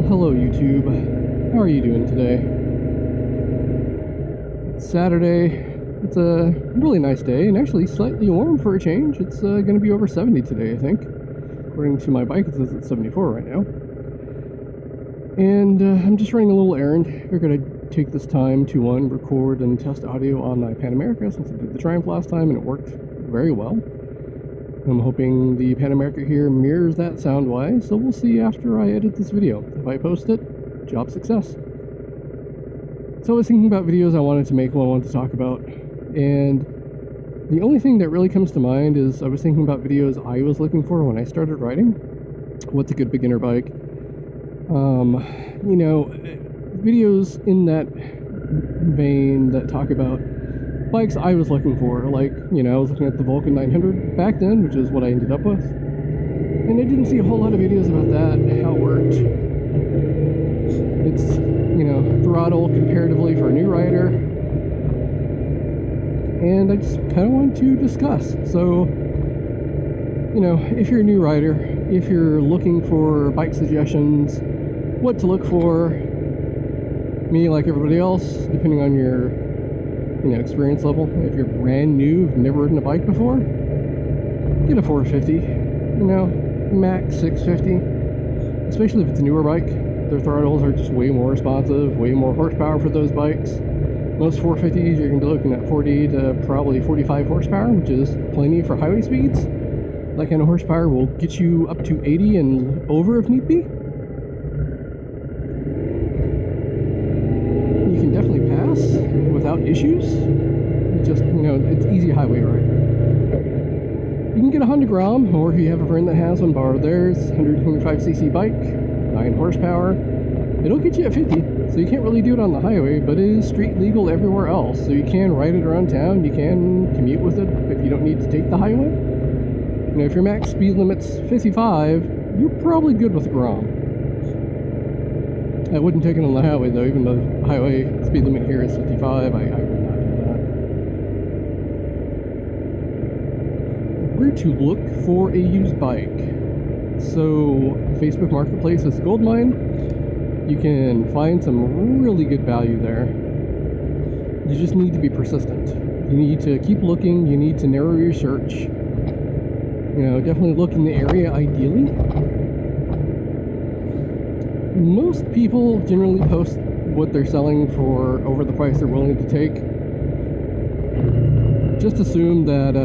Hello YouTube, how are you doing today? It's Saturday, it's a really nice day and actually slightly warm for a change. It's going to be over 70 today, I think. According to my bike it says it's 74 right now. And I'm just running a little errand. We're going to take this time to record and test audio on my Pan America since I did the Triumph last time and it worked very well. I'm hoping the Pan America here mirrors that sound-wise, so we'll see after I edit this video. If I post it, job success. So I was thinking about videos I wanted to make, what I wanted to talk about, and the only thing that really comes to mind is I was thinking about videos I was looking for when I started riding. What's a good beginner bike? You know, videos in that vein that talk about bikes I was looking for, like, you know, I was looking at the Vulcan 900 back then, which is what I ended up with, and I didn't see a whole lot of videos about that, how it worked. It's, you know, throttle comparatively for a new rider, and I just kind of wanted to discuss. So, you know, if you're a new rider, if you're looking for bike suggestions, what to look for, me, like everybody else, depending on your experience level. If you're brand new, you've never ridden a bike before, get a 450, max 650, especially if it's a newer bike. Their throttles are just way more responsive, way more horsepower for those bikes. Most 450s, you're going to be looking at 40 to probably 45 horsepower, which is plenty for highway speeds. That kind of horsepower will get you up to 80 and over if need be. You can definitely pass without issues. Just, it's easy highway ride. You can get a Honda Grom, or if you have a friend that has one, borrow theirs. 125cc bike, 9 horsepower. It'll get you at 50, so you can't really do it on the highway, but it is street legal everywhere else. So you can ride it around town, you can commute with it if you don't need to take the highway. If your max speed limit's 55, you're probably good with a Grom. I wouldn't take it on the highway though, even though the highway speed limit here is 55, I would not do that. Where to look for a used bike? So, Facebook Marketplace is a goldmine. You can find some really good value there. You just need to be persistent. You need to keep looking, you need to narrow your search. Definitely look in the area ideally. Most people generally post what they're selling for over the price they're willing to take. Just assume that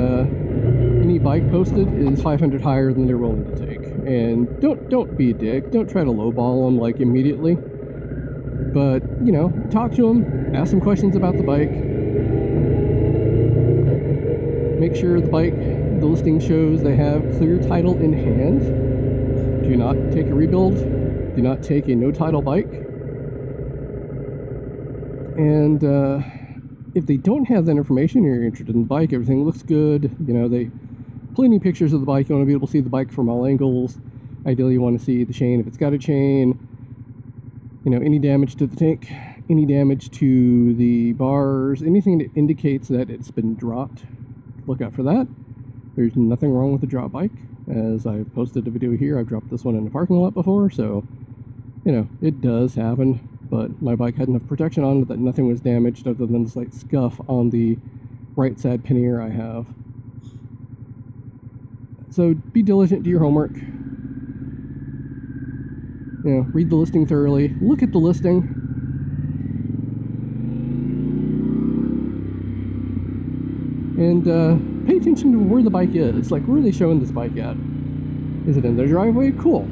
any bike posted is 500 higher than they're willing to take. And don't be a dick. Don't try to lowball them like immediately. But, talk to them, ask some questions about the bike. Make sure the listing shows they have clear title in hand. Do not take a rebuild. Do not take a no-title bike. And if they don't have that information, you're interested in the bike, everything looks good, they plenty of pictures of the bike, you want to be able to see the bike from all angles. Ideally, you want to see the chain if it's got a chain, any damage to the tank, any damage to the bars, anything that indicates that it's been dropped. Look out for that. There's nothing wrong with the drop bike. As I've posted a video here, I've dropped this one in the parking lot before, so it does happen, but my bike had enough protection on it that nothing was damaged other than the slight scuff on the right side pannier I have. So be diligent, do your homework. Read the listing thoroughly, look at the listing. And pay attention to where the bike is. Like, where are they showing this bike at? Is it in their driveway? Cool.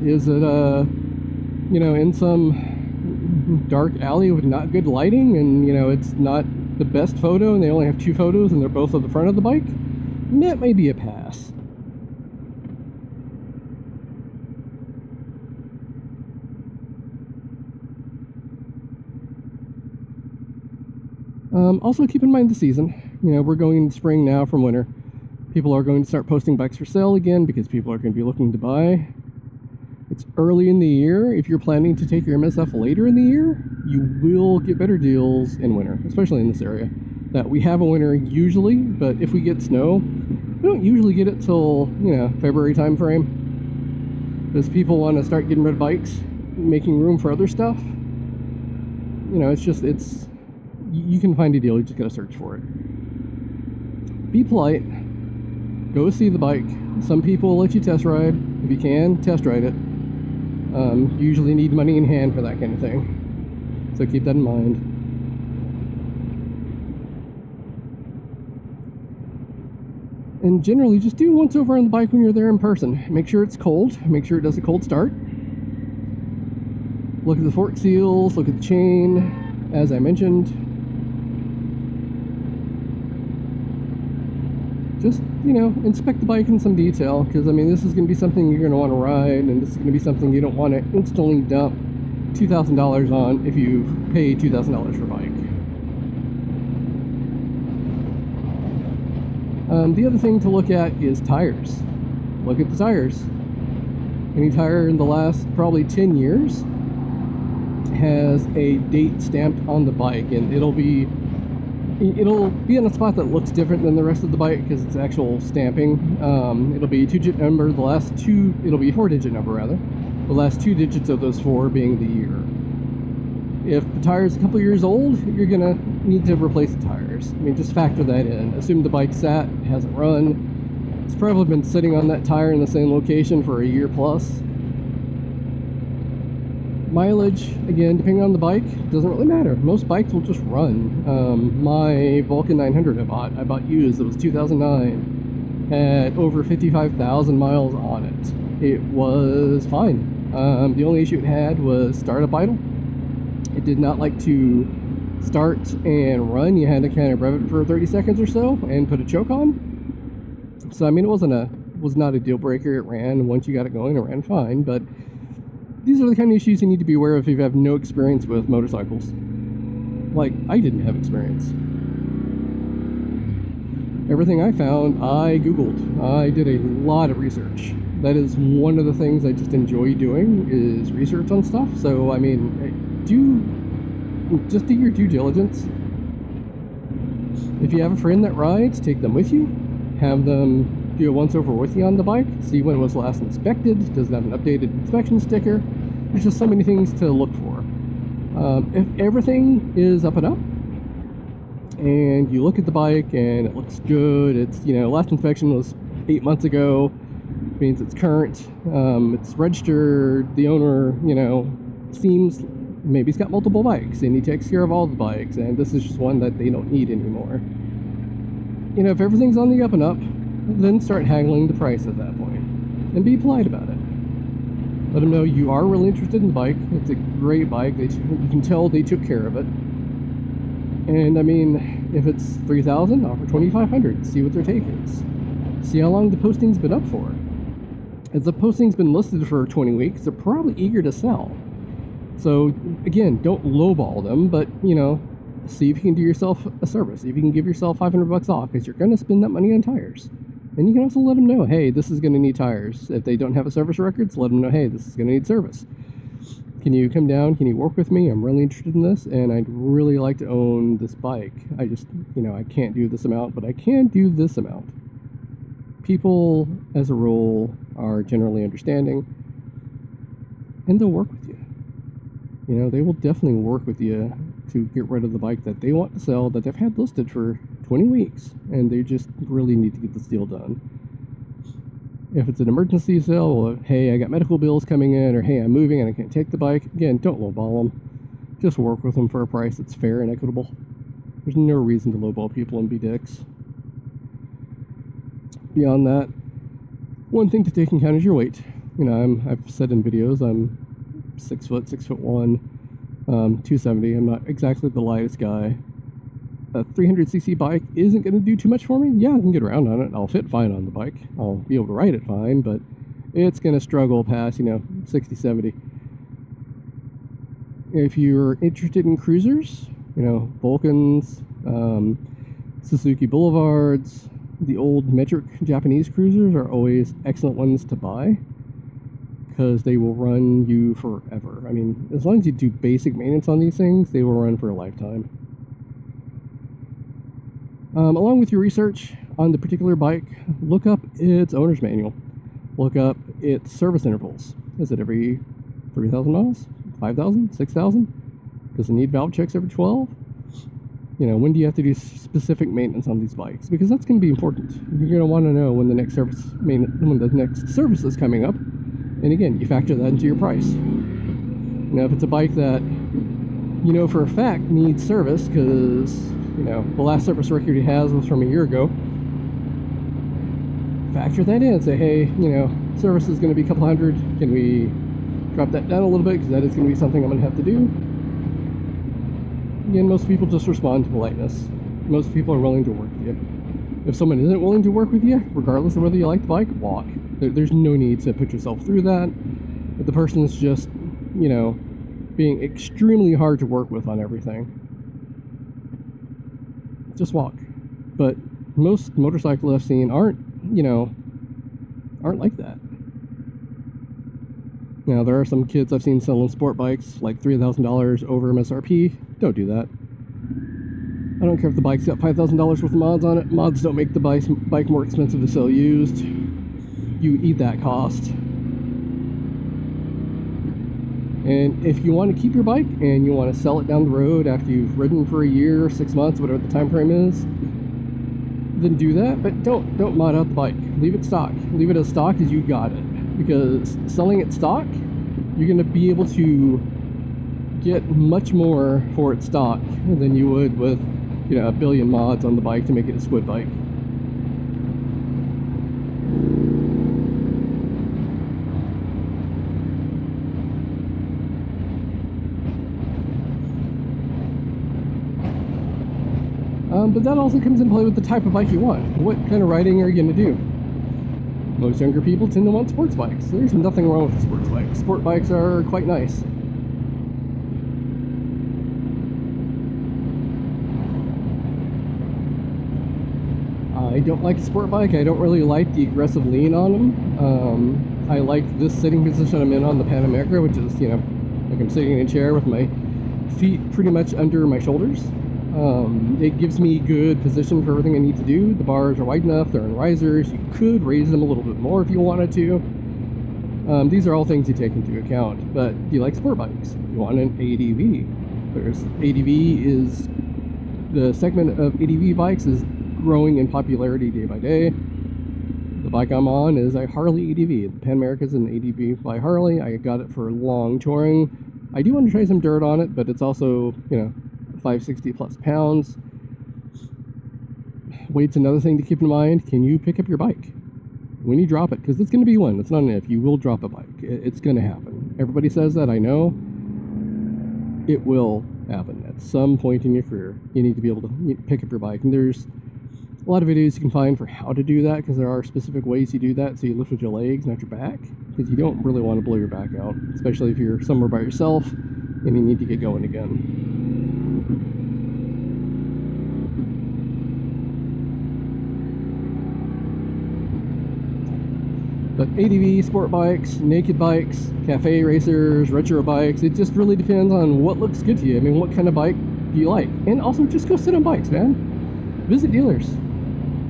Is it, in some dark alley with not good lighting and, it's not the best photo and they only have 2 photos and they're both at the front of the bike? That may be a pass. Also keep in mind the season. We're going into spring now from winter. People are going to start posting bikes for sale again because people are going to be looking to buy. It's early in the year. If you're planning to take your MSF later in the year, you will get better deals in winter, especially in this area. That we have a winter usually, but if we get snow, we don't usually get it till, February time frame. As people want to start getting rid of bikes, making room for other stuff, you know, you can find a deal, you just gotta search for it. Be polite, go see the bike. Some people let you test ride. If you can, test ride it. You usually need money in hand for that kind of thing, so keep that in mind. And generally, just do once over on the bike when you're there in person. Make sure it's cold. Make sure it does a cold start. Look at the fork seals. Look at the chain, as I mentioned. Just, you know, inspect the bike in some detail, because, I mean, this is going to be something you're going to want to ride, and this is going to be something you don't want to instantly dump $2,000 on if you pay $2,000 for a bike. The other thing to look at is tires. Look at the tires. Any tire in the last probably 10 years has a date stamped on the bike, and it'll be in a spot that looks different than the rest of the bike because it's actual stamping. It'll be a 2-digit number. It'll be a 4-digit number rather. The last 2 digits of those 4 being the year. If the tire's a couple years old, you're gonna need to replace the tires. I mean, just factor that in. Assume the bike's sat, hasn't run. It's probably been sitting on that tire in the same location for a year plus. Mileage, again, depending on the bike, doesn't really matter. Most bikes will just run. My Vulcan 900 I bought used. It was 2009. Had over 55,000 miles on it. It was fine. The only issue it had was startup idle. It did not like to start and run. You had to kind of rev it for 30 seconds or so and put a choke on. So I mean, it was not a deal breaker. It ran, and once you got it going, it ran fine. But these are the kind of issues you need to be aware of if you have no experience with motorcycles. Like, I didn't have experience. Everything I found, I Googled. I did a lot of research. That is one of the things I just enjoy doing, is research on stuff. So, I mean, just do your due diligence. If you have a friend that rides, take them with you. Have them do a once over with you on the bike. See when it was last inspected. Does it have an updated inspection sticker? There's just so many things to look for. If everything is up and up, and you look at the bike and it looks good, it's, you know, last inspection was 8 months ago, means it's current, it's registered, the owner, you know, seems, maybe he's got multiple bikes and he takes care of all the bikes, and this is just one that they don't need anymore. You know, if everything's on the up and up, then start haggling the price at that point, and be polite about it. Let them know you are really interested in the bike. It's a great bike. You can tell they took care of it. And I mean, if it's $3,000, offer $2,500. See what their take is. See how long the posting's been up for. If the posting's been listed for 20 weeks, they're probably eager to sell. So again, don't lowball them, but, you know, see if you can do yourself a service. See if you can give yourself $500 off, because you're going to spend that money on tires. And you can also let them know, hey, this is going to need tires. If they don't have a service records, let them know, hey, this is going to need service. Can you come down? Can you work with me? I'm really interested in this, and I'd really like to own this bike. I just, you know, I can't do this amount, but I can do this amount. People, as a rule, are generally understanding, and they'll work with you. You know, they will definitely work with you to get rid of the bike that they want to sell, that they've had listed for 20 weeks, and they just really need to get this deal done. If it's an emergency sale, or hey, I got medical bills coming in, or hey, I'm moving and I can't take the bike, again, don't lowball them. Just work with them for a price that's fair and equitable. There's no reason to lowball people and be dicks. Beyond that, one thing to take into account is your weight. You know, I've said in videos, I'm 6 foot, 6'1", 270. I'm not exactly the lightest guy. A 300cc bike isn't going to do too much for me. Yeah, I can get around on it. I'll fit fine on the bike. I'll be able to ride it fine, but it's going to struggle past, you know, 60, 70. If you're interested in cruisers, you know, Vulcans, Suzuki Boulevards, the old metric Japanese cruisers are always excellent ones to buy, because they will run you forever. I mean, as long as you do basic maintenance on these things, they will run for a lifetime. Along with your research on the particular bike, look up its owner's manual. look up its service intervals. Is it every 3,000 miles? 5,000? 6,000? Does it need valve checks every 12? You know, when do you have to do specific maintenance on these bikes? Because that's going to be important. You're going to want to know when the next service is coming up. And again, you factor that into your price. Now, if it's a bike that you know for a fact needs service because, you know, the last service record he has was from a year ago, factor that in. Say, hey, you know, service is going to be a couple hundred. Can we drop that down a little bit? Because that is going to be something I'm going to have to do. Again, most people just respond to politeness. Most people are willing to work with you. If someone isn't willing to work with you, regardless of whether you like the bike, walk. There's no need to put yourself through that. If the person is just, you know, being extremely hard to work with on everything, just walk. But most motorcyclists I've seen aren't like that. Now, there are some kids I've seen selling sport bikes like $3,000 over MSRP. Don't do that. I don't care if the bike's got $5,000 worth of mods on it. Mods don't make the bike more expensive to sell used. You eat that cost. And if you want to keep your bike and you want to sell it down the road after you've ridden for a year, 6 months, whatever the time frame is, then do that. But don't mod out the bike. Leave it stock. Leave it as stock as you got it. Because selling it stock, you're going to be able to get much more for its stock than you would with, you know, a billion mods on the bike to make it a squid bike. But that also comes into play with the type of bike you want. What kind of riding are you going to do? Most younger people tend to want sports bikes. There's nothing wrong with a sports bike. Sport bikes are quite nice. I don't like a sport bike. I don't really like the aggressive lean on them. I like this sitting position I'm in on the Pan America, which is, you know, like I'm sitting in a chair with my feet pretty much under my shoulders. It gives me good position for everything I need to do. The bars are wide enough, they're in risers. You could raise them a little bit more if you wanted to. These are all things you take into account. But do you like sport bikes? You want an ADV. There's ADV is the segment of ADV bikes is growing in popularity day by day. The bike I'm on is a Harley ADV. The Pan America is an ADV by Harley. I got it for long touring. I do want to try some dirt on it, but it's also, you know, 560 plus pounds. Weight's another thing to keep in mind. Can you pick up your bike when you drop it? Because it's going to be one. It's not an if. You will drop a bike. It's going to happen. Everybody says that. I know. It will happen at some point in your career. You need to be able to pick up your bike. And there's a lot of videos you can find for how to do that, because there are specific ways you do that. So you lift with your legs, not your back, because you don't really want to blow your back out, especially if you're somewhere by yourself and you need to get going again. But ADV, sport bikes, naked bikes, cafe racers, retro bikes, it just really depends on what looks good to you. I mean, what kind of bike do you like? And also, just go sit on bikes, man. Visit dealers.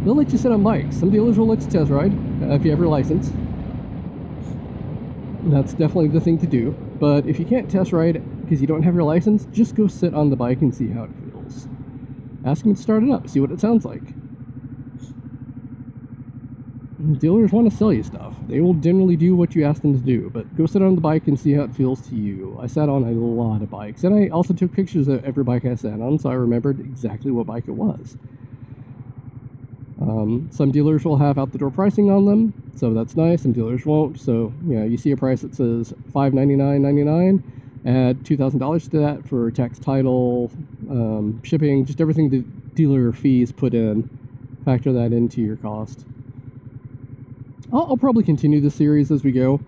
They'll let you sit on bikes. Some dealers will let you test ride if you have your license. That's definitely the thing to do. But if you can't test ride because you don't have your license, just go sit on the bike and see how it feels. Ask them to start it up, see what it sounds like. Dealers want to sell you stuff. They will generally do what you ask them to do, but go sit on the bike and see how it feels to you. I sat on a lot of bikes, and I also took pictures of every bike I sat on, so I remembered exactly what bike it was. Some dealers will have out-the-door pricing on them, so that's nice. Some dealers won't. So, you know, you see a price that says $599.99, add $2,000 to that for tax, title, shipping, just everything the dealer fees put in. Factor that into your cost. I'll probably continue the series as we go,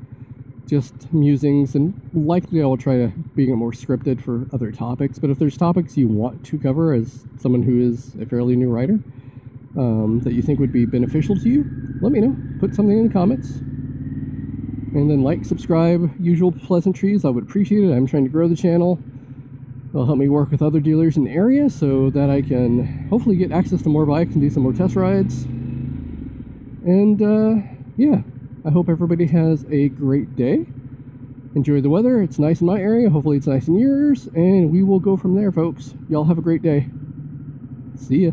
just musings, and likely I will try to be more scripted for other topics. But if there's topics you want to cover as someone who is a fairly new writer, that you think would be beneficial to you, let me know. Put something in the comments. And then like, subscribe, usual pleasantries. I would appreciate it. I'm trying to grow the channel. It'll help me work with other dealers in the area so that I can hopefully get access to more bikes and do some more test rides. And yeah, I hope everybody has a great day. Enjoy the weather. It's nice in my area. Hopefully it's nice in yours. And we will go from there, folks. Y'all have a great day. See ya.